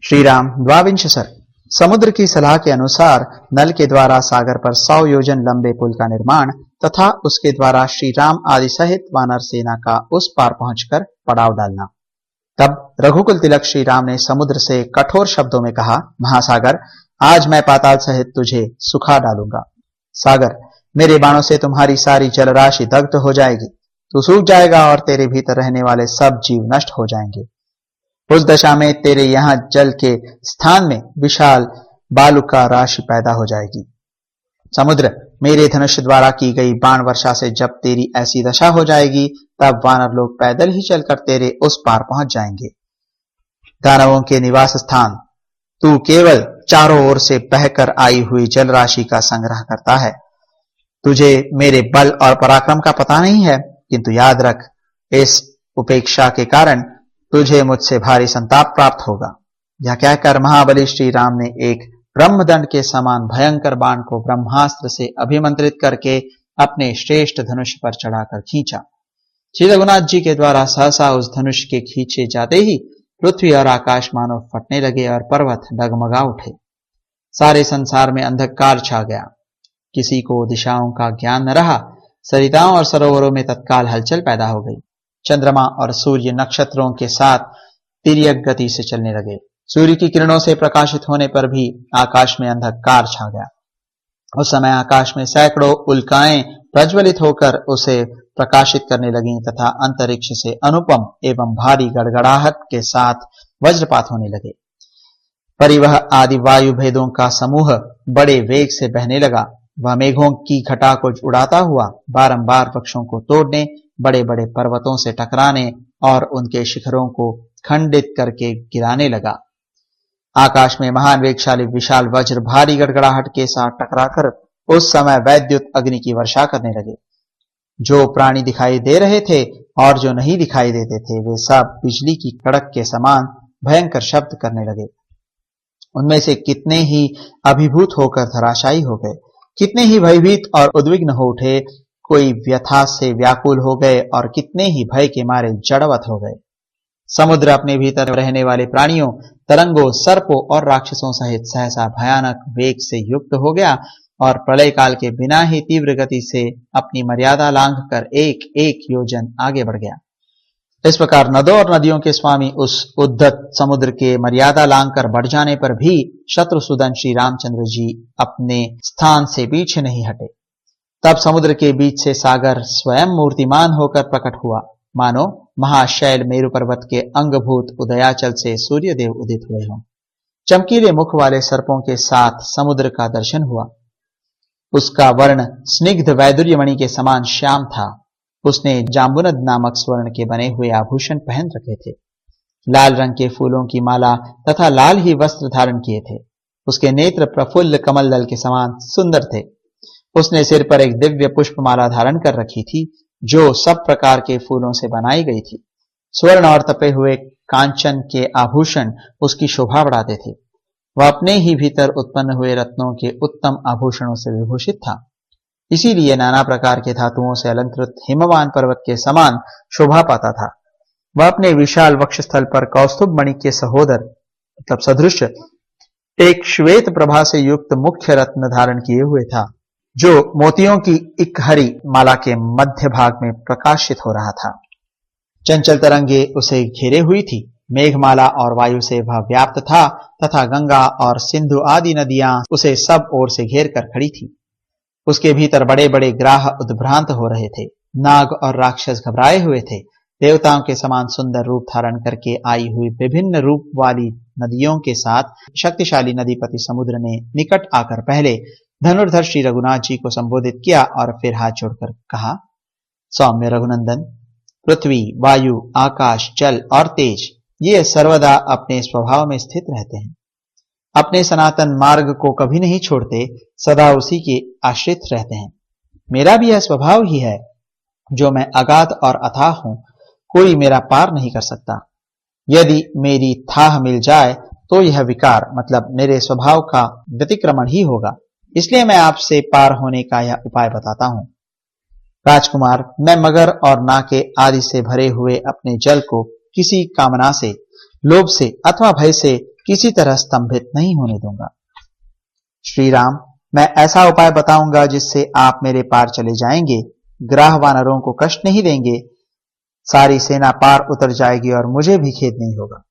Shri Ram द्वाविंश sir. समुद्र की सलाह के अनुसार नल के द्वारा सागर पर 100 योजन लंबे पुल का निर्माण तथा उसके द्वारा श्री राम आदि सहित वानर सेना का उस पार पहुंचकर पड़ाव डालना। तब रघुकुल तिलक श्री राम ने समुद्र से कठोर शब्दों में कहा, महासागर, आज मैं पाताल सहित तुझे सुखा डालूंगा। सागर, मेरे बाणों से तुम्हारी सारी जलराशि दग्ध हो जाएगी, तू सूख जाएगा और तेरे भीतर रहने वाले सब जीव नष्ट हो जाएंगे। उस दशा में तेरे यहां जल के स्थान में विशाल बालू का राशि पैदा हो जाएगी। समुद्र, मेरे धनुष द्वारा की गई बाण वर्षा से जब तेरी ऐसी दशा हो जाएगी, तब वानर लोग पैदल ही चलकर तेरे उस पार पहुंच जाएंगे। दानवों के निवास स्थान, तू केवल चारों ओर से बहकर आई हुई जल राशि का संग्रह करता है। तुझे मेरे बल और पराक्रम का पता नहीं है, किंतु याद रख, इस उपेक्षा के कारण तुझे मुझसे भारी संताप प्राप्त होगा। यह कहकर महाबली श्री राम ने एक ब्रह्मदंड के समान भयंकर बाण को ब्रह्मास्त्र से अभिमंत्रित करके अपने श्रेष्ठ धनुष पर चढ़ाकर खींचा। श्री रघुनाथ जी के द्वारा सहसा उस धनुष के खींचे जाते ही पृथ्वी और आकाश मानो फटने लगे और पर्वत डगमगा उठे। सारे संसार में अंधकार छा गया, किसी को दिशाओं का ज्ञान न रहा। सरिताओं और सरोवरों में तत्काल हलचल पैदा हो गई। चंद्रमा और सूर्य नक्षत्रों के साथ तिर्यक गति से चलने लगे। सूर्य की किरणों से प्रकाशित होने पर भी आकाश में अंधकार छा गया। उस समय आकाश में सैकड़ों उल्काएं प्रज्वलित होकर उसे प्रकाशित करने लगीं तथा अंतरिक्ष से अनुपम एवं भारी गड़गड़ाहट के साथ वज्रपात होने लगे। परिवह आदि वायु भेदों का समूह बड़े वेग से बहने लगा। वह मेघों की घटा को उड़ाता हुआ बारंबार वृक्षों को तोड़ने, बड़े बड़े पर्वतों से टकराने और उनके शिखरों को खंडित करके गिराने लगा। आकाश में महान वेगशाली विशाल वज्र भारी गड़गड़ाहट के साथ टकराकर उस समय वैद्युत अग्नि की वर्षा करने लगे। जो प्राणी दिखाई दे रहे थे और जो नहीं दिखाई देते थे, वे सब बिजली की कड़क के समान भयंकर शब्द करने लगे। उनमें से कितने ही अभिभूत होकर धराशायी हो गए, कितने ही भयभीत और उद्विग्न हो उठे, कोई व्यथा से व्याकुल हो गए और कितने ही भय के मारे जड़वत हो गए। समुद्र अपने भीतर रहने वाले प्राणियों, तरंगों, सर्पों और राक्षसों सहित सहसा भयानक वेग से युक्त हो गया और प्रलय काल के बिना ही तीव्र गति से अपनी मर्यादा लांघकर एक एक योजन आगे बढ़ गया। इस प्रकार नदों और नदियों के स्वामी उस उद्धत समुद्र के मर्यादा लांघकर बढ़ जाने पर भी शत्रुसूदन श्री रामचंद्र जी अपने स्थान से पीछे नहीं हटे। तब समुद्र के बीच से सागर स्वयं मूर्तिमान होकर प्रकट हुआ, मानो महाशैल मेरु पर्वत के अंगभूत उदयाचल से सूर्यदेव उदित हुए हों। चमकीले मुख वाले सर्पों के साथ समुद्र का दर्शन हुआ। उसका वर्ण स्निग्ध वैदुर्यमणि के समान श्याम था। उसने जाम्बुनद नामक स्वर्ण के बने हुए आभूषण पहन रखे थे। लाल रंग के फूलों की माला तथा लाल ही वस्त्र धारण किए थे। उसके नेत्र प्रफुल्ल कमल दल के समान सुंदर थे। उसने सिर पर एक दिव्य पुष्पमाला धारण कर रखी थी, जो सब प्रकार के फूलों से बनाई गई थी। स्वर्ण और तपे हुए कांचन के आभूषण उसकी शोभा बढ़ाते थे। वह अपने ही भीतर उत्पन्न हुए रत्नों के उत्तम आभूषणों से विभूषित था। इसीलिए नाना प्रकार के धातुओं से अलंकृत हिमवान पर्वत के समान शोभा पाता था। वह अपने विशाल वक्षस्थल पर कौस्तुभ मणि के सहोदर मतलब सदृश एक श्वेत प्रभा से युक्त मुख्य रत्न धारण किए हुए था, जो मोतियों की इकहरी माला के मध्य भाग में प्रकाशित हो रहा था। चंचल तरंगे उसे घेरे हुई थी। मेघमाला और वायु से वह व्याप्त था तथा गंगा और सिंधु आदि नदियां उसे सब ओर से घेर कर खड़ी थी। उसके भीतर बड़े बड़े ग्राह उद्भ्रांत हो रहे थे। नाग और राक्षस घबराए हुए थे। देवताओं के समान सुंदर रूप धारण करके आई हुई विभिन्न रूप वाली नदियों के साथ शक्तिशाली नदीपति समुद्र ने निकट आकर पहले धनुर्धर श्री रघुनाथ जी को संबोधित किया और फिर हाथ जोड़कर कहा, सौम्य रघुनंदन, पृथ्वी, वायु, आकाश, जल और तेज ये सर्वदा अपने स्वभाव में स्थित रहते हैं। अपने सनातन मार्ग को कभी नहीं छोड़ते, सदा उसी के आश्रित रहते हैं। मेरा भी यह स्वभाव ही है। जो मैं अगाध और अथाह हूं, कोई मेरा पार नहीं कर सकता। यदि मेरी थाह मिल जाए तो यह विकार मतलब मेरे स्वभाव का व्यतिक्रमण ही होगा। इसलिए मैं आपसे पार होने का यह उपाय बताता हूं। राजकुमार, मैं मगर और नाके आदि से भरे हुए अपने जल को किसी कामना से, लोभ से अथवा भय से किसी तरह स्तंभित नहीं होने दूंगा। श्री राम, मैं ऐसा उपाय बताऊंगा जिससे आप मेरे पार चले जाएंगे, ग्राह वानरों को कष्ट नहीं देंगे, सारी सेना पार उतर जाएगी और मुझे भी खेद नहीं होगा।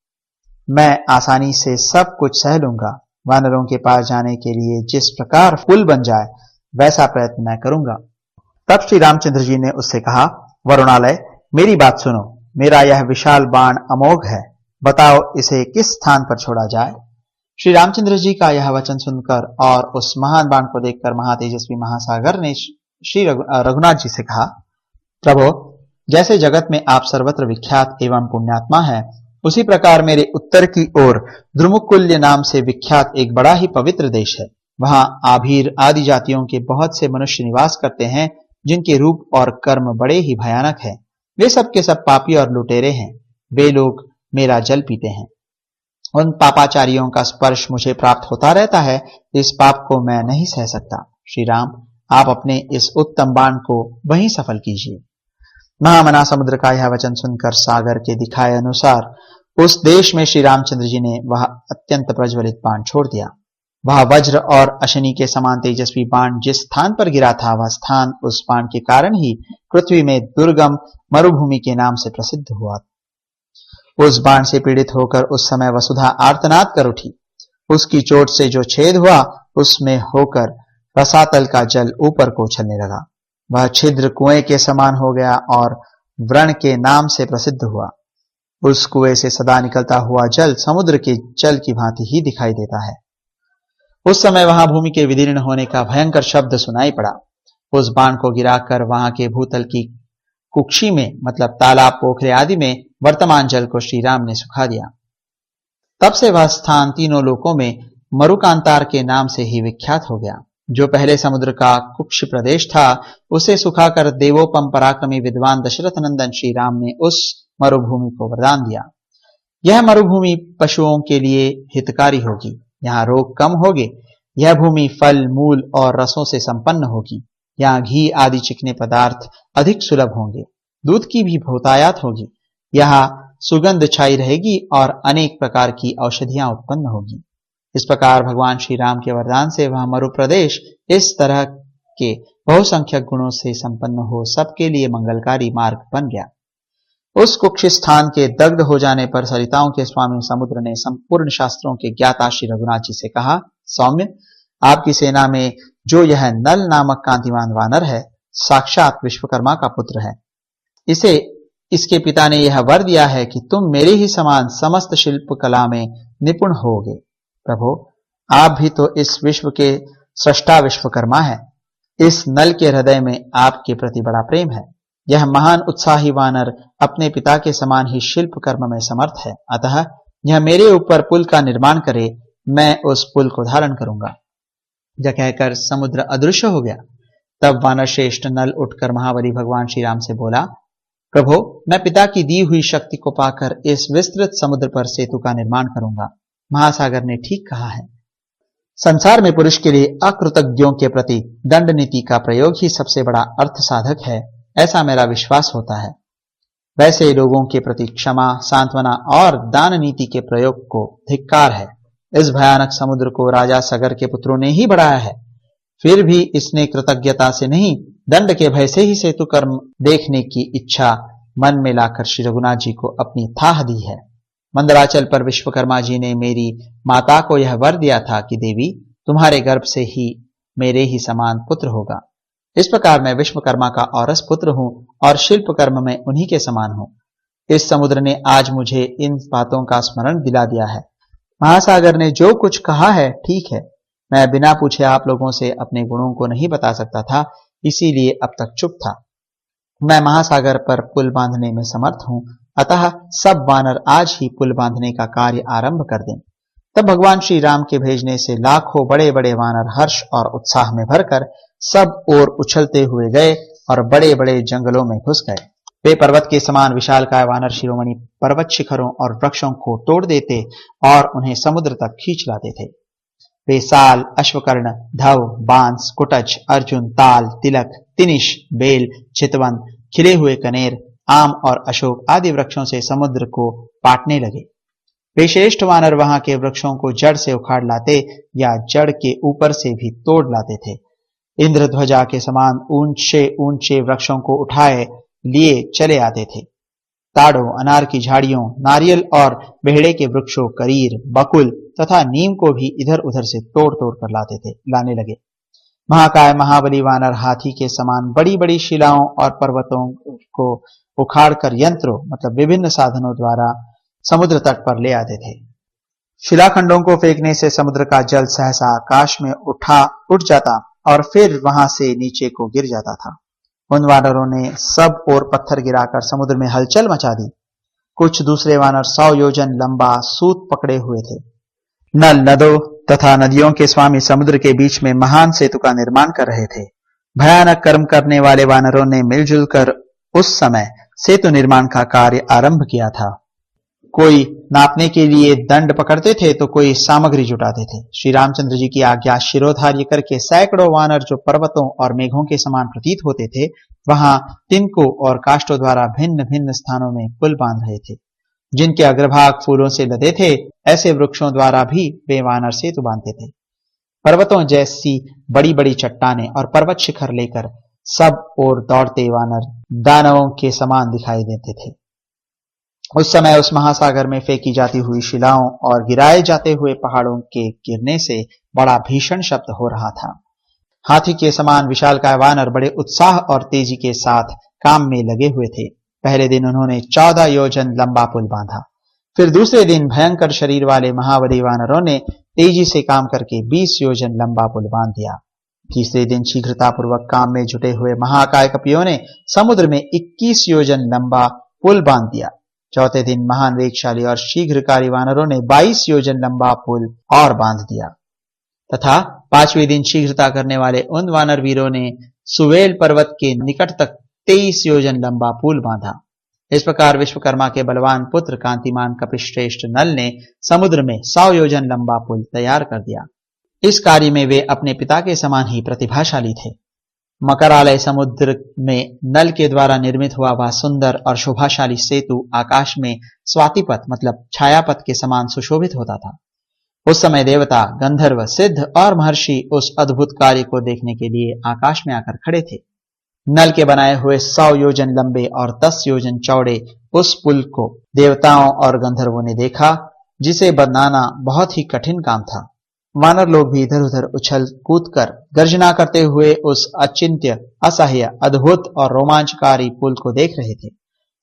मैं आसानी से सब कुछ सह लूंगा। वानरों के पार जाने के लिए जिस प्रकार पुल बन जाए वैसा प्रयत्न मैं करूंगा। तब श्री रामचंद्र जी ने उससे कहा, वरुणालय, मेरी बात सुनो। मेरा यह विशाल बाण अमोघ है, बताओ इसे किस स्थान पर छोड़ा जाए। श्री रामचंद्र जी का यह वचन सुनकर और उस महान बाण को देखकर महातेजस्वी महासागर ने श्री रघुनाथ जी से कहा, प्रभो, जैसे जगत में आप सर्वत्र विख्यात एवं पुण्यात्मा है, उसी प्रकार मेरे उत्तर की ओर द्रुमुकुल्य नाम से विख्यात एक बड़ा ही पवित्र देश है। वहां आभीर आदि जातियों के बहुत से मनुष्य निवास करते हैं, जिनके रूप और कर्म बड़े ही भयानक है। वे सब के सब पापी और लुटेरे हैं। वे लोग मेरा जल पीते हैं। उन पापाचारियों का स्पर्श मुझे प्राप्त होता रहता है। इस पाप को मैं नहीं सह सकता। श्री राम, आप अपने इस उत्तम बाण को वहीं सफल कीजिए। महामना समुद्र का यह वचन सुनकर सागर के दिखाए अनुसार उस देश में श्री रामचंद्र जी ने वह अत्यंत प्रज्वलित बाण छोड़ दिया। वह वज्र और अशनि के समान तेजस्वी बाण जिस स्थान पर गिरा था, वह स्थान उस बाण के कारण ही पृथ्वी में दुर्गम मरुभूमि के नाम से प्रसिद्ध हुआ। उस बाण से पीड़ित होकर उस समय वसुधा आर्तनाद कर उठी। उसकी चोट से जो छेद हुआ, उसमें होकर रसातल का जल ऊपर को उछलने लगा। वह छिद्र कुएं के समान हो गया और व्रण के नाम से प्रसिद्ध हुआ। उस कुएं से सदा निकलता हुआ जल समुद्र के जल की भांति ही दिखाई देता है। उस समय वहां भूमि के विदीर्ण होने का भयंकर शब्द सुनाई पड़ा। उस बाण को गिराकर वहां के भूतल की कुक्षी में, मतलब तालाब, पोखरे आदि में वर्तमान जल को श्री राम ने सुखा दिया। तब से वह स्थान तीनों लोकों में मरुकांतार के नाम से ही विख्यात हो गया। जो पहले समुद्र का कुक्ष प्रदेश था, उसे सुखाकर देवोपम पराक्रमी विद्वान दशरथ नंदन श्री राम ने उस मरुभूमि को वरदान दिया। यह मरुभूमि पशुओं के लिए हितकारी होगी। यहाँ रोग कम होगे। यह भूमि फल, मूल और रसों से संपन्न होगी। यहाँ घी आदि चिकने पदार्थ अधिक सुलभ होंगे। दूध की भी बहुतायत होगी। यहाँ सुगंध छाई रहेगी और अनेक प्रकार की औषधियां उत्पन्न होगी। इस प्रकार भगवान श्री राम के वरदान से वह मरु प्रदेश इस तरह के बहुसंख्यक गुणों से संपन्न हो सबके लिए मंगलकारी मार्ग बन गया। उस कुक्ष स्थान के दग्ध हो जाने पर सरिताओं के स्वामी समुद्र ने संपूर्ण शास्त्रों के ज्ञाता श्री रघुनाथ जी से कहा, सौम्य, आपकी सेना में जो यह नल नामक कांतिमान वानर है, साक्षात विश्वकर्मा का पुत्र है। इसके पिता ने यह वर दिया है कि तुम मेरे ही समान समस्त शिल्प कला में निपुण होगे। प्रभु, आप भी तो इस विश्व के सृष्टा विश्वकर्मा है। इस नल के हृदय में आपके प्रति बड़ा प्रेम है। यह महान उत्साही वानर अपने पिता के समान ही शिल्प कर्म में समर्थ है। अतः यह मेरे ऊपर पुल का निर्माण करे, मैं उस पुल को धारण करूंगा। यह कहकर समुद्र अदृश्य हो गया। तब वानर श्रेष्ठ नल उठकर महाबली भगवान श्री राम से बोला, प्रभु, मैं पिता की दी हुई शक्ति को पाकर इस विस्तृत समुद्र पर सेतु का निर्माण करूंगा। महासागर ने ठीक कहा है। संसार में पुरुष के लिए अकृतज्ञों के प्रति दंड नीति का प्रयोग ही सबसे बड़ा अर्थ साधक है, ऐसा मेरा विश्वास होता है। वैसे लोगों के प्रति क्षमा, सांत्वना और दान नीति के प्रयोग को धिक्कार है। इस भयानक समुद्र को राजा सगर के पुत्रों ने ही बढ़ाया है। फिर भी इसने कृतज्ञता से नहीं, दंड के भय से ही सेतु कर्म देखने की इच्छा मन में लाकर श्री रघुनाथ जी को अपनी थाह दी है। मंदराचल पर विश्वकर्मा जी ने मेरी माता को यह वर दिया था कि देवी, तुम्हारे गर्भ से ही मेरे ही समान पुत्र होगा। इस प्रकार मैं विश्वकर्मा का औरस पुत्र हूं और शिल्प कर्म में उन्हीं के समान हूं। इस समुद्र ने आज मुझे इन बातों का स्मरण दिला दिया है। महासागर ने जो कुछ कहा है ठीक है। मैं बिना पूछे आप लोगों से अपने गुणों को नहीं बता सकता था, इसीलिए अब तक चुप था। मैं महासागर पर पुल बांधने में समर्थ हूं, अतः सब वानर आज ही पुल बांधने का कार्य आरंभ कर दें। तब भगवान श्री राम के भेजने से लाखों बड़े बड़े वानर हर्ष और उत्साह में भरकर सब ओर उछलते हुए गए और बड़े बड़े जंगलों में घुस गए। वे पर्वत के समान विशालकाय वानर शिरोमणि पर्वत शिखरों और वृक्षों को तोड़ देते और उन्हें समुद्र तक खींच लाते थे। वे साल, अश्वकर्ण, धव, बांस, कुटच, अर्जुन, ताल, तिलक, तिनिश, बेल, चितवन, खिले हुए कनेर, आम और अशोक आदि वृक्षों से समुद्र को पाटने लगे। वे श्रेष्ठ वानर वहां के वृक्षों को जड़ से उखाड़ लाते या जड़ के ऊपर से भी तोड़ लाते थे। इंद्रध्वजा के समान ऊंचे ऊंचे वृक्षों को उठाए लिए चले आते थे। ताड़ों, अनार की झाड़ियों, नारियल और बेहड़े के वृक्षों, करीर, बकुल तथा नीम को भी इधर उधर से तोड़ तोड़ कर लाने लगे। महाकाय महाबली वानर हाथी के समान बड़ी बड़ी शिलाओं और पर्वतों को उखाड़कर यंत्रों मतलब विभिन्न साधनों द्वारा समुद्र तट पर ले आते थे। शिलाखंडों को फेंकने से समुद्र का जल सहसा आकाश में उठ जाता और फिर वहां से नीचे को गिर जाता था। उन वानरों ने सब ओर पत्थर गिराकर समुद्र में हलचल मचा दी। कुछ दूसरे वानर 100 योजन लंबा सूत पकड़े हुए थे। नल, नदों तथा नदियों के स्वामी समुद्र के बीच में महान सेतु का निर्माण कर रहे थे। भयानक कर्म करने वाले वानरों ने मिलजुल कर उस समय सेतु निर्माण का कार्य आरंभ किया था। कोई नापने के लिए दंड पकड़ते थे तो कोई सामग्री जुटाते थे। श्री रामचंद्र जी की आज्ञा शिरोधार्य करके सैकड़ों वानर जो पर्वतों और मेघों के समान प्रतीत होते थे, वहां तिनकों और काष्ठों द्वारा भिन्न भिन्न स्थानों में पुल बांध रहे थे। जिनके अग्रभाग फूलों से लदे थे, ऐसे वृक्षों द्वारा भी वे वानर सेतु बांधते थे। पर्वतों जैसी बड़ी बड़ी चट्टानें और पर्वत शिखर लेकर सब ओर दौड़ते वानर दानवों के समान दिखाई देते थे। उस समय उस महासागर में फेंकी जाती हुई शिलाओं और गिराए जाते हुए पहाड़ों के गिरने से बड़ा भीषण शब्द हो रहा था। हाथी के समान विशालकाय वानर बड़े उत्साह और तेजी के साथ काम में लगे हुए थे। पहले दिन उन्होंने 14 योजन लंबा पुल बांधा। फिर दूसरे दिन भयंकर शरीर वाले महाबली वानरों ने तेजी से काम करके 20 योजन लंबा पुल बांध दिया। तीसरे दिन शीघ्रतापूर्वक काम में जुटे हुए महाकाय कपियों ने समुद्र में 21 योजन लंबा पुल बांध दिया। चौथे दिन महान वेगशाली और शीघ्रकारी वानरों ने 22 योजन लंबा पुल और बांध दिया तथा पांचवें दिन शीघ्रता करने वाले उन वानर वीरों ने सुवेल पर्वत के निकट तक 23 योजन लंबा पुल बांधा। इस प्रकार विश्वकर्मा के बलवान पुत्र कांतिमान कपिश्रेष्ठ नल ने समुद्र में 100 योजन लंबा पुल तैयार कर दिया। इस कार्य में वे अपने पिता के समान ही प्रतिभाशाली थे। मकरालय समुद्र में नल के द्वारा निर्मित हुआ वह सुंदर और शोभाशाली सेतु आकाश में स्वातिपथ मतलब छायापथ के समान सुशोभित होता था। उस समय देवता, गंधर्व, सिद्ध और महर्षि उस अद्भुत कार्य को देखने के लिए आकाश में आकर खड़े थे। नल के बनाए हुए 100 योजन लंबे और 10 योजन चौड़े उस पुल को देवताओं और गंधर्वों ने देखा, जिसे बनाना बहुत ही कठिन काम था। वानर लोग भी इधर उधर उछल कूद कर गर्जना करते हुए उस अचिंत्य, असह्य, अद्भुत और रोमांचकारी पुल को देख रहे थे।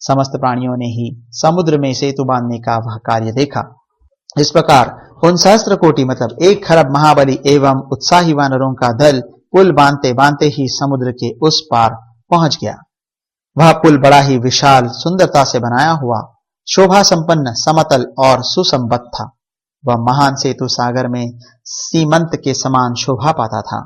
समस्त प्राणियों ने ही समुद्र में सेतु बांधने का वह कार्य देखा। इस प्रकार उन सहस्त्र कोटि मतलब 1 खरब महाबली एवं उत्साही वानरों का दल पुल बांधते बांधते ही समुद्र के उस पार पहुंच गया। वह पुल बड़ा ही विशाल, सुंदरता से बनाया हुआ, शोभा संपन्न, समतल और सुसंबद्ध था। वह महान सेतु सागर में सीमंत के समान शोभा पाता था।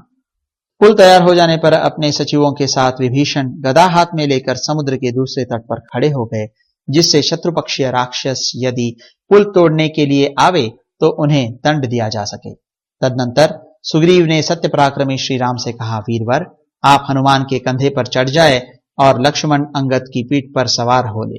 पुल तैयार हो जाने पर अपने सचिवों के साथ विभीषण गदा हाथ में लेकर समुद्र के दूसरे तट पर खड़े हो गए, जिससे शत्रुपक्षीय राक्षस यदि पुल तोड़ने के लिए आवे तो उन्हें दंड दिया जा सके। तदनंतर सुग्रीव ने सत्य पराक्रमी श्री राम से कहा, वीरवर, आप हनुमान के कंधे पर चढ़ जाए और लक्ष्मण अंगद की पीठ पर सवार हो ले,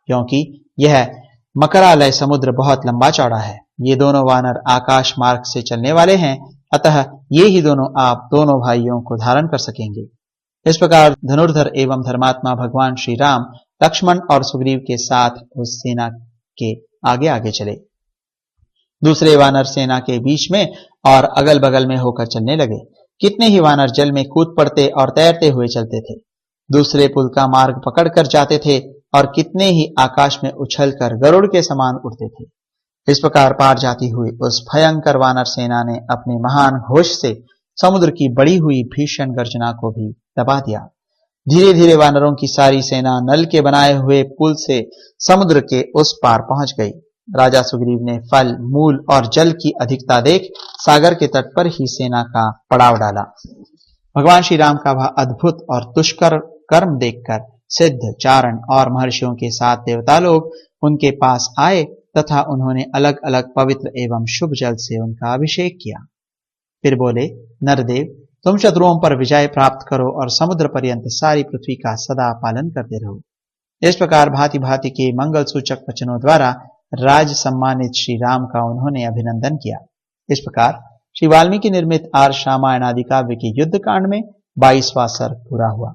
क्योंकि यह मकरालय समुद्र बहुत लंबा चौड़ा है। ये दोनों वानर आकाश मार्ग से चलने वाले हैं, अतः ये ही दोनों आप दोनों भाइयों को धारण कर सकेंगे। इस प्रकार धनुर्धर एवं धर्मात्मा भगवान श्री राम लक्ष्मण और सुग्रीव के साथ उस सेना के आगे आगे चले। दूसरे वानर सेना के बीच में और अगल बगल में होकर चलने लगे। कितने ही वानर जल में कूद पड़ते और तैरते हुए चलते थे। दूसरे पुल का मार्ग पकड़कर जाते थे और कितने ही आकाश में उछलकर गरुड़ के समान उड़ते थे। इस प्रकार पार जाती हुई उस भयंकर वानर सेना ने अपने महान घोष से समुद्र की बढ़ी हुई भीषण गर्जना को भी दबा दिया। धीरे धीरे वानरों की सारी सेना नल के बनाए हुए पुल से समुद्र के उस पार पहुंच गई। राजा सुग्रीव ने फल, मूल और जल की अधिकता देख सागर के तट पर ही सेना का पड़ाव डाला। भगवान श्री राम का वह अद्भुत और दुष्कर कर्म देखकर सिद्ध, चारण और महर्षियों के साथ देवता लोग उनके पास आए तथा उन्होंने अलग अलग पवित्र एवं शुभ जल से उनका अभिषेक किया। फिर बोले, नरदेव, तुम शत्रुओं पर विजय प्राप्त करो और समुद्र पर्यंत सारी पृथ्वी का सदा पालन करते रहो। इस प्रकार भांति भांति के मंगल सूचक वचनों द्वारा राज सम्मानित श्री राम का उन्होंने अभिनंदन किया। इस प्रकार श्री वाल्मीकि निर्मित आर्ष रामायण आदि काव्य के युद्ध कांड में 22वां सर्ग पूरा हुआ।